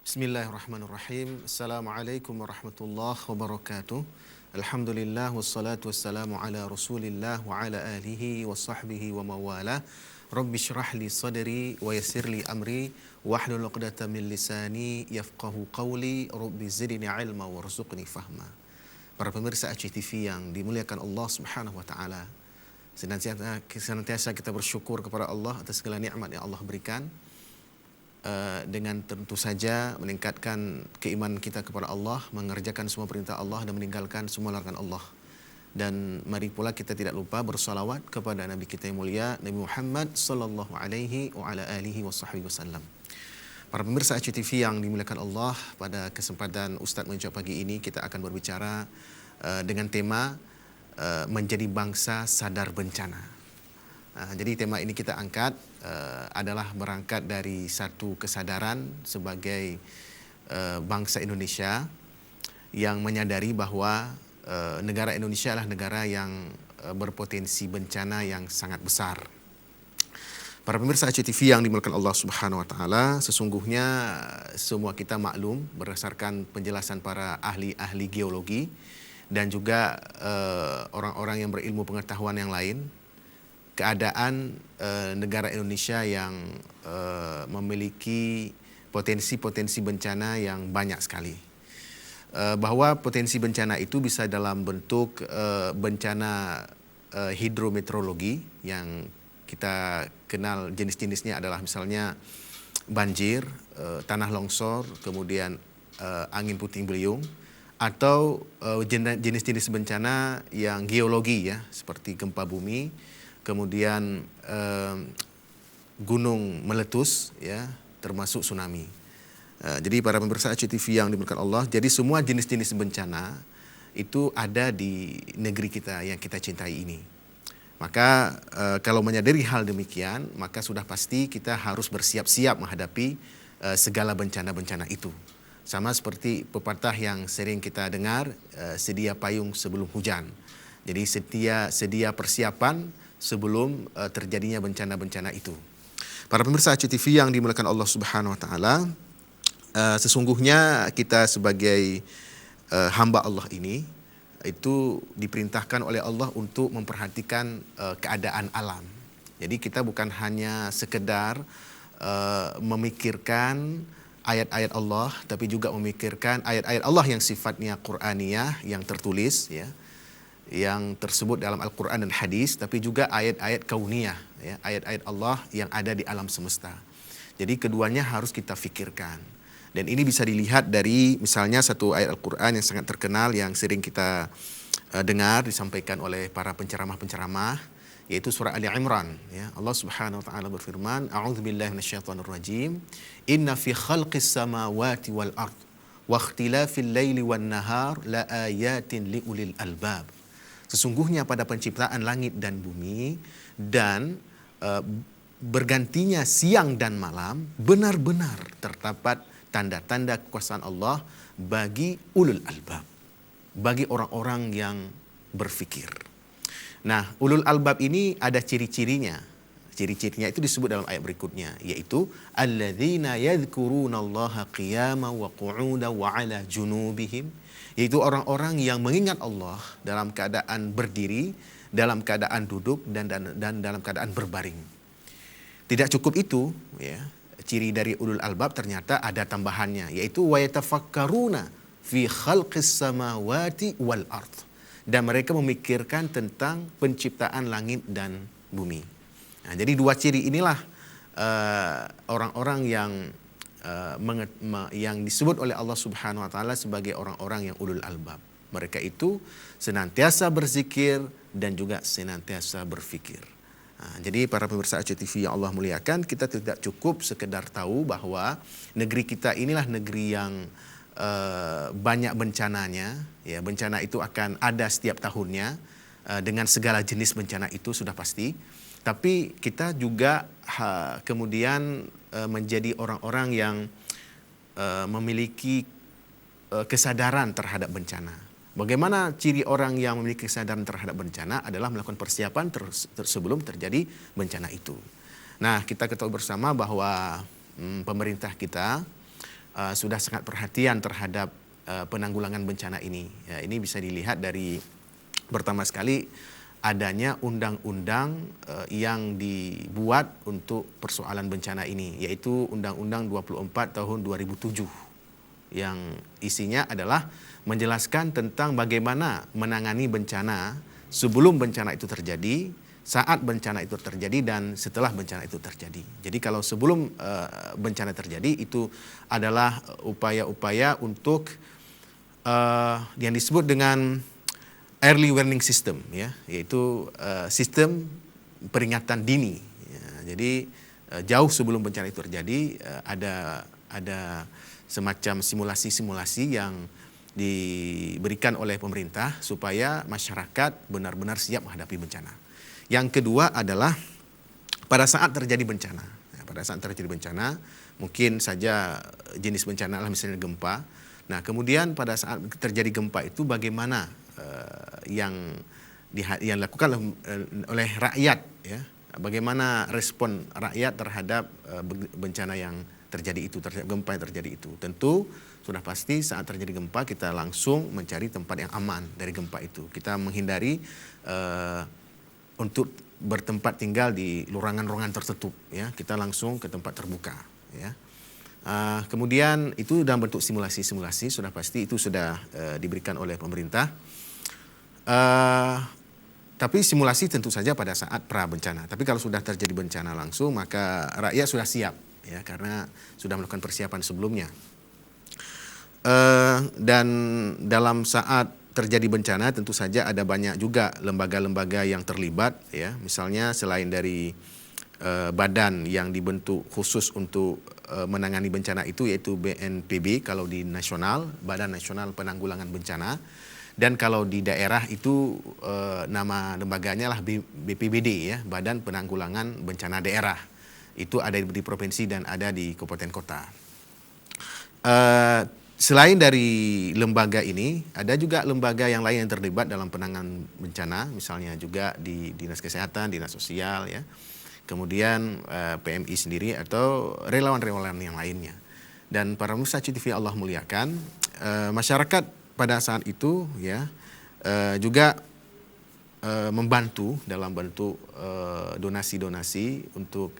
Bismillahirrahmanirrahim. Assalamualaikum warahmatullahi wabarakatuh. Alhamdulillah wassalatu wassalamu ala Rasulillah wa ala alihi wa sahbihi wa mawala. Rabbi shrah li sadri wa yassir li amri wahlul 'uqdatam min lisani yafqahu qawli. Rabbi zidni ilma warzuqni fahma. Para pemirsa ACTV yang dimuliakan Allah Subhanahu wa taala. Senantiasa kita bersyukur kepada Allah atas segala nikmat yang Allah berikan. Dengan tentu saja meningkatkan keimanan kita kepada Allah, mengerjakan semua perintah Allah dan meninggalkan semua larangan Allah. Dan mari pula kita tidak lupa bersalawat kepada Nabi kita yang mulia, Nabi Muhammad sallallahu alaihi wa ala alihi wasallam. Para pemirsa ACTV yang dimuliakan Allah, pada kesempatan Ustaz Menjawab pagi ini kita akan berbicara dengan tema menjadi bangsa sadar bencana. Jadi tema ini kita angkat adalah berangkat dari satu kesadaran sebagai bangsa Indonesia yang menyadari bahwa negara Indonesia adalah negara yang berpotensi bencana yang sangat besar. Para pemirsa ACTV yang dimuliakan Allah Subhanahu wa taala, sesungguhnya semua kita maklum berdasarkan penjelasan para ahli-ahli geologi dan juga orang-orang yang berilmu pengetahuan yang lain, keadaan negara Indonesia yang memiliki potensi-potensi bencana yang banyak sekali. Bahwa potensi bencana itu bisa dalam bentuk bencana hidrometeorologi yang kita kenal jenis-jenisnya adalah misalnya banjir, tanah longsor, kemudian angin puting beliung, atau jenis-jenis bencana yang geologi ya, seperti gempa bumi, kemudian gunung meletus ya, termasuk tsunami. Jadi para pemirsa ACTV yang dimuliakan Allah, jadi semua jenis-jenis bencana itu ada di negeri kita yang kita cintai ini. Maka kalau menyadari hal demikian, maka sudah pasti kita harus bersiap-siap menghadapi segala bencana-bencana itu. Sama seperti pepatah yang sering kita dengar, sedia payung sebelum hujan. Jadi sedia persiapan sebelum terjadinya bencana-bencana itu. Para pemirsa ACTV yang dimuliakan Allah Subhanahu wa taala, sesungguhnya kita sebagai hamba Allah ini itu diperintahkan oleh Allah untuk memperhatikan keadaan alam. Jadi kita bukan hanya sekedar memikirkan ayat-ayat Allah, tapi juga memikirkan ayat-ayat Allah yang sifatnya Qur'aniyah, yang tertulis ya, yang tersebut dalam Al-Quran dan hadis, tapi juga ayat-ayat kauniyah, ya, ayat-ayat Allah yang ada di alam semesta. Jadi keduanya harus kita fikirkan. Dan ini bisa dilihat dari misalnya satu ayat Al-Quran yang sangat terkenal yang sering kita dengar disampaikan oleh para penceramah-penceramah, yaitu surah Ali Imran. Ya. Allah Subhanahu wa taala berfirman, A'udzubillahi minasyaitonirrajim, Inna fi khalqis samawati wal ard wa ikhtilafil laili wan nahar la ayatin liulil albab. Sesungguhnya pada penciptaan langit dan bumi dan bergantinya siang dan malam benar-benar terdapat tanda-tanda kekuasaan Allah bagi ulul albab, bagi orang-orang yang berfikir. Nah, ulul albab ini ada ciri-cirinya. Ciri-cirinya itu disebut dalam ayat berikutnya, yaitu alladzina yadhkurunallaha qiyaman wa qu'udan wa 'ala junubihim, yaitu orang-orang yang mengingat Allah dalam keadaan berdiri, dalam keadaan duduk dan dalam keadaan berbaring. Tidak cukup itu, ya. Ciri dari ulul albab ternyata ada tambahannya, yaitu wa yatafakkaruna fi khalqis samawati wal ard. Dan mereka memikirkan tentang penciptaan langit dan bumi. Nah, jadi dua ciri inilah orang-orang yang disebut oleh Allah Subhanahu wa taala sebagai orang-orang yang ulul albab. Mereka itu senantiasa berzikir dan juga senantiasa berfikir. Nah, jadi para pemirsa ACTV yang Allah muliakan, kita tidak cukup sekedar tahu bahwa negeri kita inilah negeri yang banyak bencananya. Ya, bencana itu akan ada setiap tahunnya dengan segala jenis bencana itu sudah pasti. Tapi kita juga kemudian menjadi orang-orang yang memiliki kesadaran terhadap bencana. Bagaimana ciri orang yang memiliki kesadaran terhadap bencana adalah melakukan persiapan sebelum terjadi bencana itu. Nah, kita ketahui bersama bahwa pemerintah kita sudah sangat perhatian terhadap penanggulangan bencana ini. Ya, ini bisa dilihat dari pertama sekali adanya undang-undang yang dibuat untuk persoalan bencana ini, yaitu Undang-Undang 24 tahun 2007 yang isinya adalah menjelaskan tentang bagaimana menangani bencana sebelum bencana itu terjadi, saat bencana itu terjadi, dan setelah bencana itu terjadi. Jadi kalau sebelum bencana terjadi itu adalah upaya-upaya untuk yang disebut dengan early warning system, ya, yaitu sistem peringatan dini. Ya, jadi jauh sebelum bencana itu terjadi ada semacam simulasi-simulasi yang diberikan oleh pemerintah supaya masyarakat benar-benar siap menghadapi bencana. Yang kedua adalah pada saat terjadi bencana. Ya, pada saat terjadi bencana, mungkin saja jenis bencana lah misalnya gempa. Nah, kemudian pada saat terjadi gempa itu bagaimana yang dilakukan oleh rakyat, ya, bagaimana respon rakyat terhadap bencana yang terjadi itu, terhadap gempa yang terjadi itu. Tentu sudah pasti saat terjadi gempa kita langsung mencari tempat yang aman dari gempa itu. Kita menghindari untuk bertempat tinggal di ruangan-ruangan tertutup, ya. Kita langsung ke tempat terbuka, ya. Kemudian itu dalam bentuk simulasi-simulasi, sudah pasti itu sudah diberikan oleh pemerintah. Tapi simulasi tentu saja pada saat pra bencana. Tapi kalau sudah terjadi bencana langsung, maka rakyat sudah siap, ya, karena sudah melakukan persiapan sebelumnya. Dan dalam saat terjadi bencana tentu saja ada banyak juga lembaga-lembaga yang terlibat, ya. Misalnya selain dari badan yang dibentuk khusus untuk menangani bencana itu, yaitu BNPB kalau di nasional, Badan Nasional Penanggulangan Bencana. Dan kalau di daerah itu nama lembaganya lah BPBD, ya, Badan Penanggulangan Bencana Daerah. Itu ada di provinsi dan ada di kabupaten kota. Selain dari lembaga ini, ada juga lembaga yang lain yang terlibat dalam penanganan bencana, misalnya juga di Dinas Kesehatan, Dinas Sosial, ya. Kemudian PMI sendiri atau relawan-relawan yang lainnya. Dan para pemirsa TV Allah muliakan, masyarakat pada saat itu, ya, juga membantu dalam bentuk donasi-donasi untuk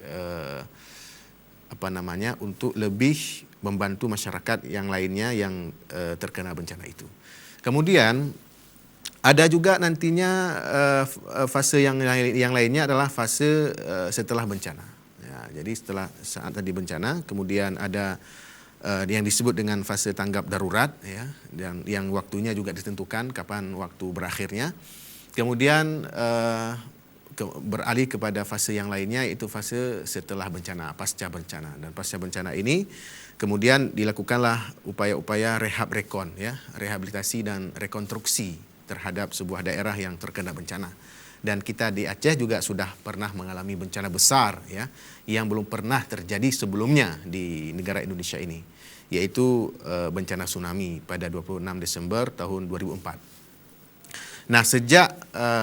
untuk lebih membantu masyarakat yang lainnya yang terkena bencana itu. Kemudian ada juga nantinya fase yang lainnya adalah fase setelah bencana. Ya, jadi setelah saat tadi bencana, kemudian ada yang disebut dengan fase tanggap darurat, ya, dan yang waktunya juga ditentukan kapan waktu berakhirnya. Kemudian beralih kepada fase yang lainnya, yaitu fase setelah bencana, pasca bencana. Dan pasca bencana ini kemudian dilakukanlah upaya-upaya rehabilitasi dan rekonstruksi terhadap sebuah daerah yang terkena bencana. Dan kita di Aceh juga sudah pernah mengalami bencana besar, ya, yang belum pernah terjadi sebelumnya di negara Indonesia ini, yaitu bencana tsunami pada 26 Desember tahun 2004. Nah, sejak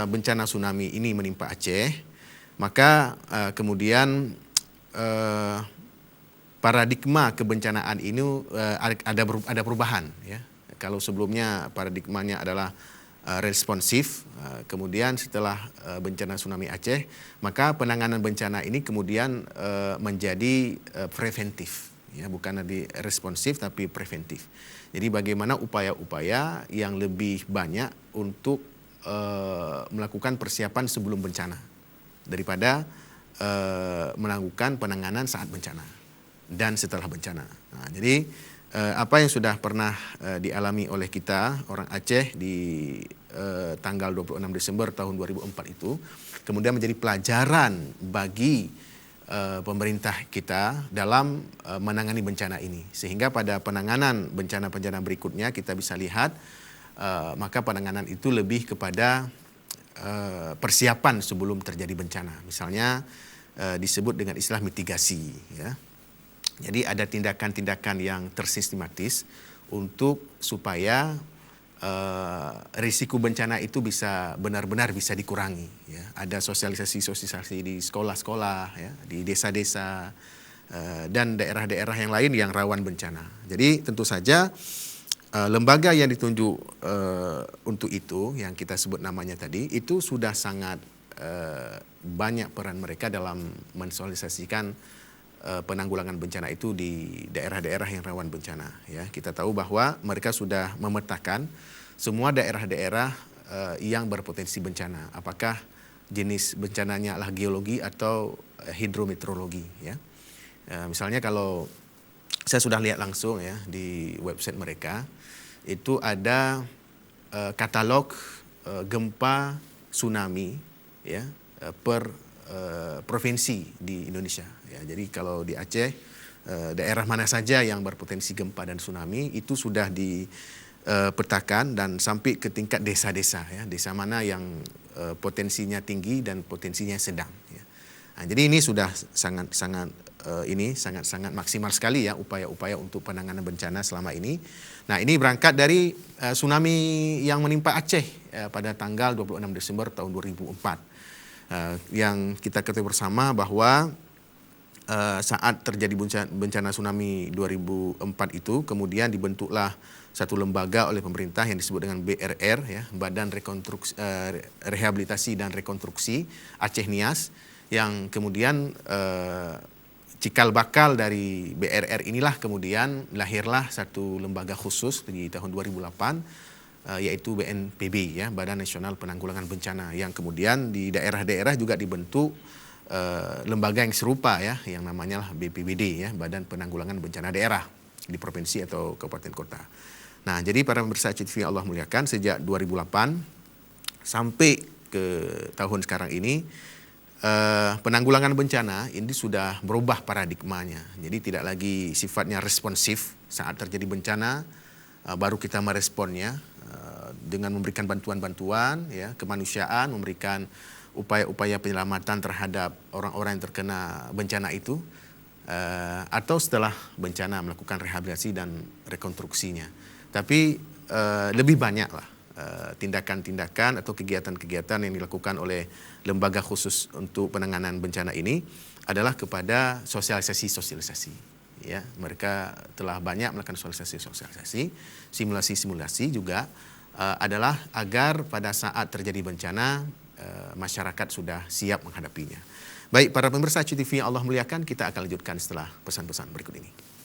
bencana tsunami ini menimpa Aceh, maka kemudian paradigma kebencanaan ini ada perubahan, ya. Kalau sebelumnya paradigmanya adalah responsif, kemudian setelah bencana tsunami Aceh, maka penanganan bencana ini kemudian menjadi preventif, ya, bukan lagi responsif tapi preventif. Jadi bagaimana upaya-upaya yang lebih banyak untuk melakukan persiapan sebelum bencana daripada melakukan penanganan saat bencana dan setelah bencana. Nah, jadi apa yang sudah pernah dialami oleh kita orang Aceh di tanggal 26 Desember tahun 2004 itu kemudian menjadi pelajaran bagi pemerintah kita dalam menangani bencana ini, sehingga pada penanganan bencana-bencana berikutnya kita bisa lihat maka penanganan itu lebih kepada persiapan sebelum terjadi bencana. Misalnya disebut dengan istilah mitigasi, ya. Jadi ada tindakan-tindakan yang tersistematis untuk supaya risiko bencana itu bisa benar-benar bisa dikurangi, ya. Ada sosialisasi di sekolah-sekolah, ya, di desa-desa, dan daerah-daerah yang lain yang rawan bencana. Jadi tentu saja lembaga yang ditunjuk untuk itu, yang kita sebut namanya tadi, itu sudah sangat banyak peran mereka dalam mensosialisasikan penanggulangan bencana itu di daerah-daerah yang rawan bencana. Ya, kita tahu bahwa mereka sudah memetakan semua daerah-daerah yang berpotensi bencana. Apakah jenis bencananya adalah geologi atau hidrometeorologi. Ya, misalnya kalau saya sudah lihat langsung ya di website mereka, itu ada katalog gempa tsunami ya per provinsi di Indonesia. Ya, jadi kalau di Aceh daerah mana saja yang berpotensi gempa dan tsunami itu sudah dipetakan dan sampai ke tingkat desa-desa ya, desa mana yang potensinya tinggi dan potensinya sedang. Ya. Nah, jadi ini sudah sangat-sangat maksimal sekali ya upaya-upaya untuk penanganan bencana selama ini. Nah, ini berangkat dari tsunami yang menimpa Aceh pada tanggal 26 Desember tahun 2004. Yang kita ketahui bersama bahwa saat terjadi bencana tsunami 2004 itu kemudian dibentuklah satu lembaga oleh pemerintah yang disebut dengan BRR ya, Badan Rehabilitasi dan Rekonstruksi Aceh Nias, yang kemudian cikal bakal dari BRR inilah kemudian lahirlah satu lembaga khusus di tahun 2008 yaitu BNPB ya, Badan Nasional Penanggulangan Bencana, yang kemudian di daerah-daerah juga dibentuk lembaga yang serupa ya, yang namanya BPBD ya, Badan Penanggulangan Bencana Daerah di provinsi atau kabupaten kota. Nah, jadi para pemirsa TV Allah muliakan, sejak 2008 sampai ke tahun sekarang ini penanggulangan bencana ini sudah berubah paradigmanya. Jadi tidak lagi sifatnya responsif saat terjadi bencana baru kita meresponnya dengan memberikan bantuan-bantuan ya kemanusiaan, memberikan upaya-upaya penyelamatan terhadap orang-orang yang terkena bencana itu, atau setelah bencana melakukan rehabilitasi dan rekonstruksinya. Tapi lebih banyaklah tindakan-tindakan atau kegiatan-kegiatan yang dilakukan oleh lembaga khusus untuk penanganan bencana ini adalah kepada sosialisasi. Ya, mereka telah banyak melakukan sosialisasi, simulasi-simulasi juga adalah agar pada saat terjadi bencana masyarakat sudah siap menghadapinya. Baik, para pemirsa CTV yang Allah muliakan, kita akan lanjutkan setelah pesan-pesan berikut ini.